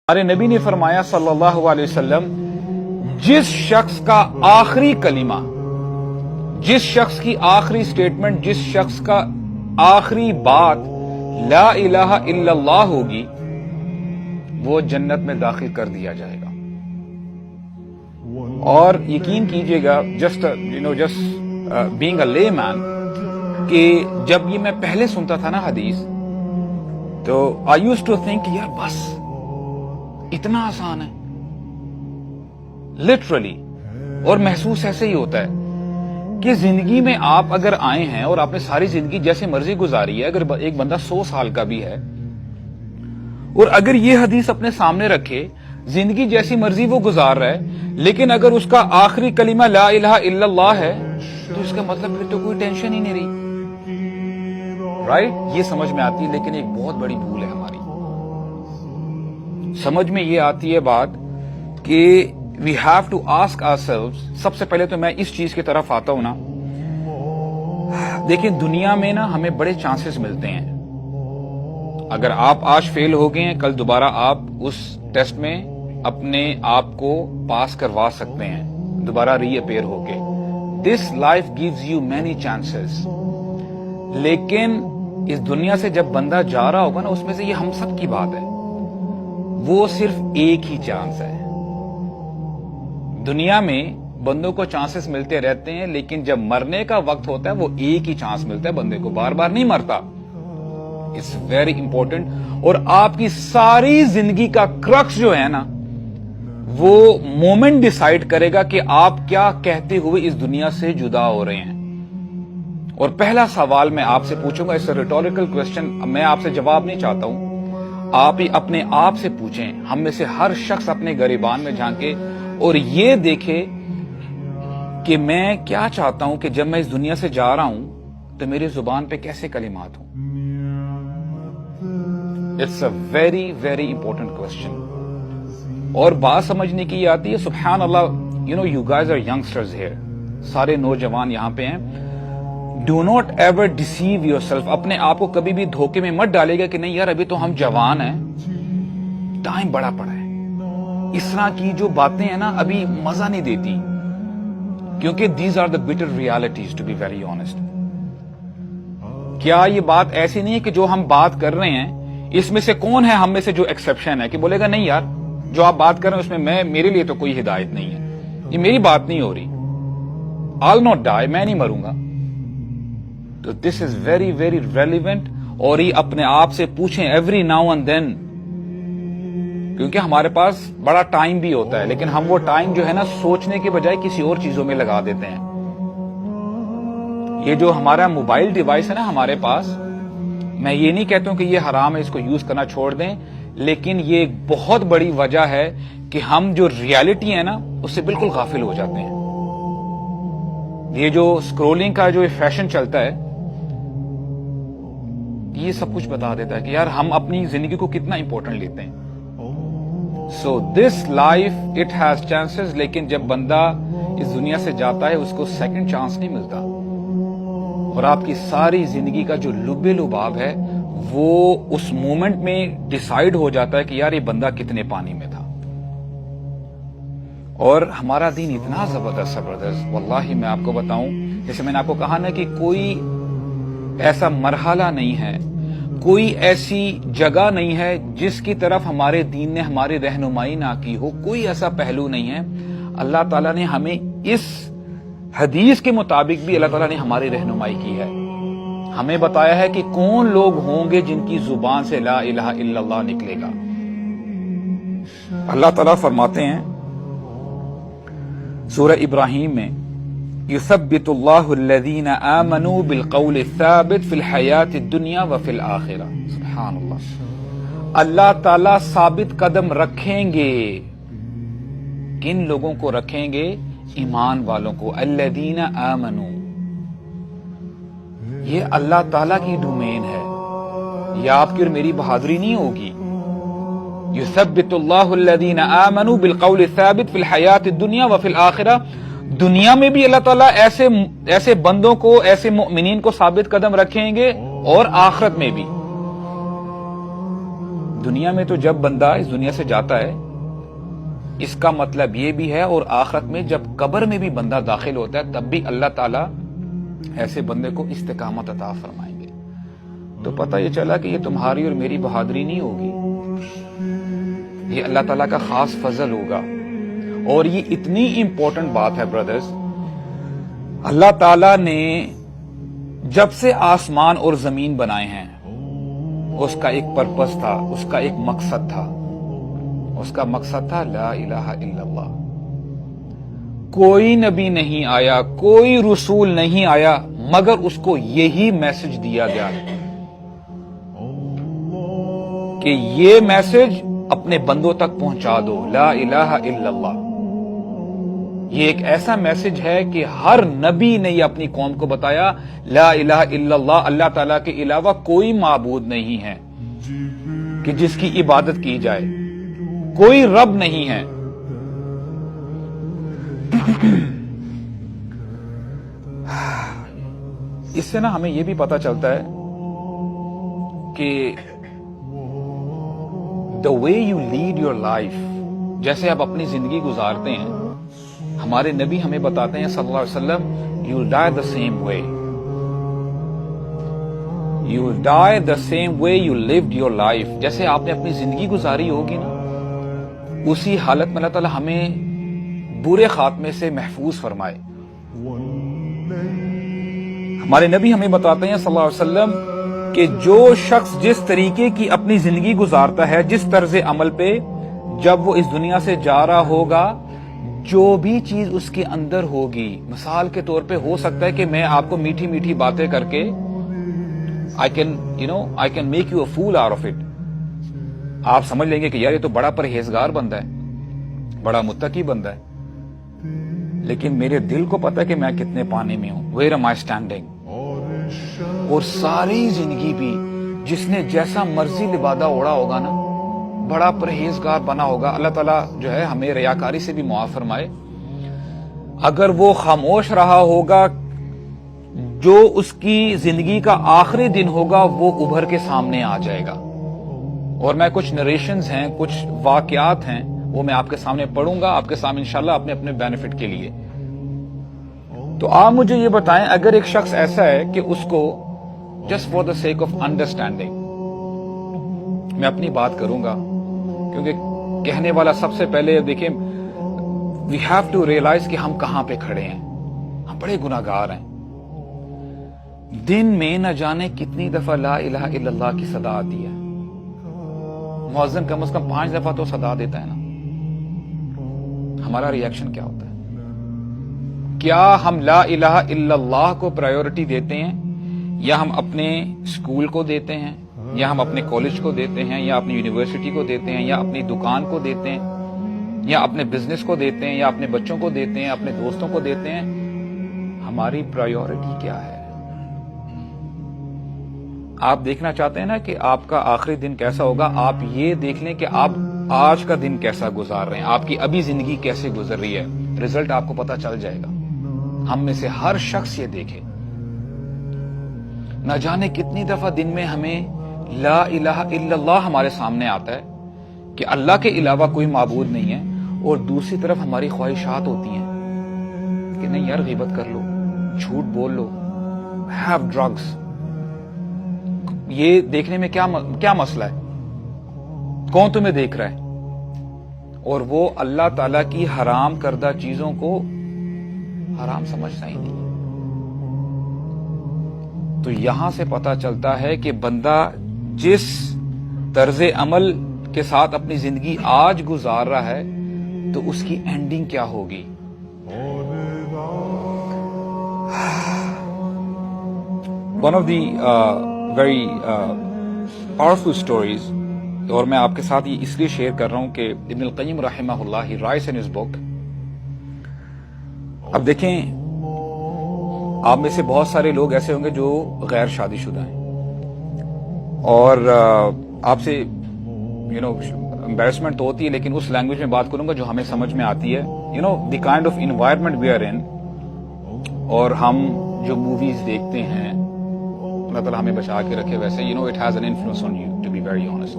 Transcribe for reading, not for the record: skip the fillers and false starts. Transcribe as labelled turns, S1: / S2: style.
S1: ہمارے نبی نے فرمایا صلی اللہ علیہ وسلم، جس شخص کا آخری کلمہ، جس شخص کی آخری سٹیٹمنٹ، جس شخص کا آخری بات لا الہ الا اللہ ہوگی، وہ جنت میں داخل کر دیا جائے گا۔ اور یقین کیجئے گا، جسٹ بینگ اے لے مین، کہ جب یہ میں پہلے سنتا تھا نا حدیث، تو آئی یوزڈ ٹو تھنک یار بس اتنا آسان ہے، لٹرلی۔ اور محسوس ایسے ہی ہوتا ہے کہ زندگی میں آپ اگر آئے ہیں اور آپ نے ساری زندگی جیسے مرضی گزاری ہے، اگر ایک بندہ 100 سال کا بھی ہے اور اگر یہ حدیث اپنے سامنے رکھے، زندگی جیسی مرضی وہ گزار رہا ہے، لیکن اگر اس کا آخری کلمہ لا الہ الا اللہ ہے، تو اس کا مطلب پھر تو کوئی ٹینشن ہی نہیں رہی، رائٹ؟ یہ سمجھ میں آتی ہے، لیکن ایک بہت بڑی بھول ہے ہماری۔ سمجھ میں یہ آتی ہے بات کہ we have to ask ourselves. سب سے پہلے تو میں اس چیز کی طرف آتا ہوں نا، دیکھیں دنیا میں نا ہمیں بڑے چانسز ملتے ہیں۔ اگر آپ آج فیل ہو گئے ہیں، کل دوبارہ آپ اس ٹیسٹ میں اپنے آپ کو پاس کروا سکتے ہیں، دوبارہ ری اپیئر ہو کے۔ This life gives you many chances, لیکن اس دنیا سے جب بندہ جا رہا ہوگا نا، اس میں سے یہ ہم سب کی بات ہے، وہ صرف ایک ہی چانس ہے۔ دنیا میں بندوں کو چانسز ملتے رہتے ہیں، لیکن جب مرنے کا وقت ہوتا ہے وہ ایک ہی چانس ملتا ہے بندے کو، بار بار نہیں مرتا۔ It's very important. اور آپ کی ساری زندگی کا کرکس جو ہے نا، وہ مومنٹ ڈیسائیڈ کرے گا کہ آپ کیا کہتے ہوئے اس دنیا سے جدا ہو رہے ہیں۔ اور پہلا سوال میں آپ سے پوچھوں گا، اس ریٹوریکل کوسچن، میں آپ سے جواب نہیں چاہتا ہوں، آپ ہی اپنے آپ سے پوچھیں۔ ہم میں سے ہر شخص اپنے گریبان میں جھانکے اور یہ دیکھے کہ میں کیا چاہتا ہوں کہ جب میں اس دنیا سے جا رہا ہوں تو میری زبان پہ کیسے کلمات ہوں۔ It's a very very important question. اور بات سمجھنے کی یہ آتی ہے، سبحان اللہ، you guys are youngsters here, سارے نوجوان یہاں پہ ہیں۔ Do not ever deceive yourself, اپنے آپ کو کبھی بھی دھوکے میں مت ڈالے گا کہ نہیں یار ابھی تو ہم جوان ہیں، ٹائم بڑا پڑا ہے، اس طرح کی جو باتیں ہیں نا ابھی مزہ نہیں دیتی، کیونکہ these are the bitter realities to be very honest. کیا یہ بات ایسی نہیں ہے کہ جو ہم بات کر رہے ہیں اس میں سے کون ہے ہم میں سے جو ایکسپشن ہے کہ بولے گا نہیں یار جو آپ بات کر رہے ہیں اس میں میرے لیے تو کوئی ہدایت نہیں ہے، یہ میری بات نہیں ہو رہی، I'll not die، میں نہیں مروں گا۔ تو دس از ویری ویری ریلیونٹ۔ اور یہ اپنے آپ سے پوچھیں ایوری ناؤ اینڈ دین، کیونکہ ہمارے پاس بڑا ٹائم بھی ہوتا ہے، لیکن ہم وہ ٹائم جو ہے نا سوچنے کے بجائے کسی اور چیزوں میں لگا دیتے ہیں۔ یہ جو ہمارا موبائل ڈیوائس ہے نا ہمارے پاس، میں یہ نہیں کہتا ہوں کہ یہ حرام ہے، اس کو یوز کرنا چھوڑ دیں، لیکن یہ ایک بہت بڑی وجہ ہے کہ ہم جو ریالٹی ہے نا اس سے بالکل غافل ہو جاتے ہیں۔ یہ جو اسکرولنگ کا جو فیشن چلتا ہے، یہ سب کچھ بتا دیتا ہے کہ یار ہم اپنی زندگی کو کتنا امپورٹنٹ لیتے ہیں۔ So this life it has chances, لیکن جب بندہ اس دنیا سے جاتا ہے اس کو سیکنڈ چانس نہیں ملتا، اور آپ کی ساری زندگی کا جو لب لباب ہے وہ اس مومنٹ میں ڈیسائیڈ ہو جاتا ہے کہ یار یہ بندہ کتنے پانی میں تھا۔ اور ہمارا دین اتنا زبردست، واللہ میں آپ کو بتاؤں، جیسے میں نے آپ کو کہا نا کہ کوئی ایسا مرحلہ نہیں ہے، کوئی ایسی جگہ نہیں ہے جس کی طرف ہمارے دین نے ہماری رہنمائی نہ کی ہو، کوئی ایسا پہلو نہیں ہے۔ اللہ تعالیٰ نے ہمیں اس حدیث کے مطابق بھی اللہ تعالیٰ نے ہماری رہنمائی کی ہے، ہمیں بتایا ہے کہ کون لوگ ہوں گے جن کی زبان سے لا الہ الا اللہ نکلے گا۔ اللہ تعالیٰ فرماتے ہیں سورہ ابراہیم میں، یثبت اللہ الذین آمنوا بالقول الثابت فی الحیات الدنیا وفی الآخرہ۔ سبحان اللہ، اللہ تعالیٰ ثابت قدم رکھیں گے، کن لوگوں کو رکھیں گے؟ ایمان والوں کو، الذین آمنوا۔ یہ اللہ تعالیٰ کی ڈومین ہے، یہ آپ کی اور میری بہادری نہیں ہوگی۔ یثبت اللہ الذین آمنوا بالقول الثابت فی الحیات الدنیا وفی الآخرہ، دنیا میں بھی اللہ تعالیٰ ایسے بندوں کو، ایسے مؤمنین کو ثابت قدم رکھیں گے، اور آخرت میں بھی۔ دنیا میں تو جب بندہ اس دنیا سے جاتا ہے اس کا مطلب یہ بھی ہے، اور آخرت میں جب قبر میں بھی بندہ داخل ہوتا ہے تب بھی اللہ تعالیٰ ایسے بندے کو استقامت عطا فرمائیں گے. تو پتہ یہ چلا کہ یہ تمہاری اور میری بہادری نہیں ہوگی، یہ اللہ تعالیٰ کا خاص فضل ہوگا. اور یہ اتنی امپورٹنٹ بات ہے برادرز، اللہ تعالیٰ نے جب سے آسمان اور زمین بنائے ہیں اس کا ایک پرپس تھا، اس کا ایک مقصد تھا. اس کا مقصد تھا لا الہ الا اللہ. کوئی نبی نہیں آیا، کوئی رسول نہیں آیا مگر اس کو یہی میسج دیا گیا کہ یہ میسج اپنے بندوں تک پہنچا دو، لا الہ الا اللہ. یہ ایک ایسا میسج ہے کہ ہر نبی نے یہ اپنی قوم کو بتایا، لا الہ الا اللہ، اللہ تعالیٰ کے علاوہ کوئی معبود نہیں ہے کہ جس کی عبادت کی جائے، کوئی رب نہیں ہے. اس سے نا ہمیں یہ بھی پتا چلتا ہے کہ the way you lead your life، جیسے آپ اپنی زندگی گزارتے ہیں، ہمارے نبی ہمیں بتاتے ہیں صلی اللہ علیہ وسلم you will die the same way. You will die the same way you lived your life. جیسے آپ نے اپنی زندگی گزاری ہوگی نا، اسی حالت میں اللہ تعالیٰ ہمیں برے خاتمے سے محفوظ فرمائے. ہمارے نبی ہمیں بتاتے ہیں صلی اللہ علیہ وسلم کہ جو شخص جس طریقے کی اپنی زندگی گزارتا ہے، جس طرز عمل پہ، جب وہ اس دنیا سے جا رہا ہوگا جو بھی چیز اس کے اندر ہوگی، مثال کے طور پہ ہو سکتا ہے کہ میں آپ کو میٹھی میٹھی باتیں کر کے I can make you a fool out of it. آپ سمجھ لیں گے کہ یار یہ تو بڑا پرہیزگار بندہ ہے، بڑا متقی بندہ ہے، لیکن میرے دل کو پتا ہے کہ میں کتنے پانی میں ہوں. Where am I standing؟ اور ساری زندگی بھی جس نے جیسا مرضی لبادہ اوڑا ہوگا نا، بڑا پرہیزگار بنا ہوگا، اللہ تعالیٰ جو ہے ہمیں ریاکاری سے بھی معاف فرمائے، اگر وہ خاموش رہا ہوگا جو اس کی زندگی کا آخری دن ہوگا وہ ابھر کے سامنے آ جائے گا. اور میں کچھ نریشنز ہیں، کچھ واقعات ہیں، وہ میں آپ کے سامنے پڑھوں گا، آپ کے سامنے انشاءاللہ اپنے بینیفٹ کے لیے. تو آپ مجھے یہ بتائیں، اگر ایک شخص ایسا ہے کہ اس کو just for the sake of understanding, میں اپنی بات کروں گا کیونکہ کہنے والا سب سے پہلے دیکھیں وی ہیو ٹو ریئلائز کہ ہم کہاں پہ کھڑے ہیں. ہم بڑے گناہگار ہیں. دن میں نہ جانے کتنی دفعہ لا الہ الا اللہ کی صدا آتی ہے. مؤذن کم از کم 5 دفعہ تو صدا دیتا ہے نا. ہمارا ریئیکشن کیا ہوتا ہے؟ کیا ہم لا الہ الا اللہ کو پرائیورٹی دیتے ہیں، یا ہم اپنے اسکول کو دیتے ہیں، یا ہم اپنے کالج کو دیتے ہیں، یا اپنی یونیورسٹی کو دیتے ہیں، یا اپنی دکان کو دیتے ہیں، یا اپنے بزنس کو دیتے ہیں، یا اپنے بچوں کو دیتے ہیں، اپنے دوستوں کو دیتے ہیں؟ ہماری پرائیورٹی کیا ہے؟ آپ دیکھنا چاہتے ہیں نا کہ آپ کا آخری دن کیسا ہوگا، آپ یہ دیکھ لیں کہ آپ آج کا دن کیسا گزار رہے ہیں، آپ کی ابھی زندگی کیسے گزر رہی ہے. رزلٹ آپ کو پتا چل جائے گا. ہم میں سے ہر شخص یہ دیکھے، نہ جانے کتنی دفعہ دن میں ہمیں لا الہ الا اللہ ہمارے سامنے آتا ہے کہ اللہ کے علاوہ کوئی معبود نہیں ہے، اور دوسری طرف ہماری خواہشات ہوتی ہیں کہ نہیں یار غیبت کر لو، جھوٹ بول لو، ہیو ڈرگس. یہ دیکھنے میں کیا مسئلہ ہے؟ کون تمہیں دیکھ رہا ہے؟ اور وہ اللہ تعالی کی حرام کردہ چیزوں کو حرام سمجھتا ہی نہیں. تو یہاں سے پتا چلتا ہے کہ بندہ جس طرز عمل کے ساتھ اپنی زندگی آج گزار رہا ہے تو اس کی اینڈنگ کیا ہوگی. One of the very powerful stories, اور میں آپ کے ساتھ یہ اس لیے شیئر کر رہا ہوں کہ ابن القیم رحمہ اللہ رائٹس ان ہز بک. اب دیکھیں، آپ میں سے بہت سارے لوگ ایسے ہوں گے جو غیر شادی شدہ ہیں، اور آپ سے امبیرسمنٹ تو ہوتی ہے، لیکن اس لینگویج میں بات کروں گا جو ہمیں سمجھ میں آتی ہے. The kind of environment we are in, اور ہم جو موویز دیکھتے ہیں، اللہ تعالیٰ ہمیں بچا کے رکھے. ویسے it has an influence on you to be very honest.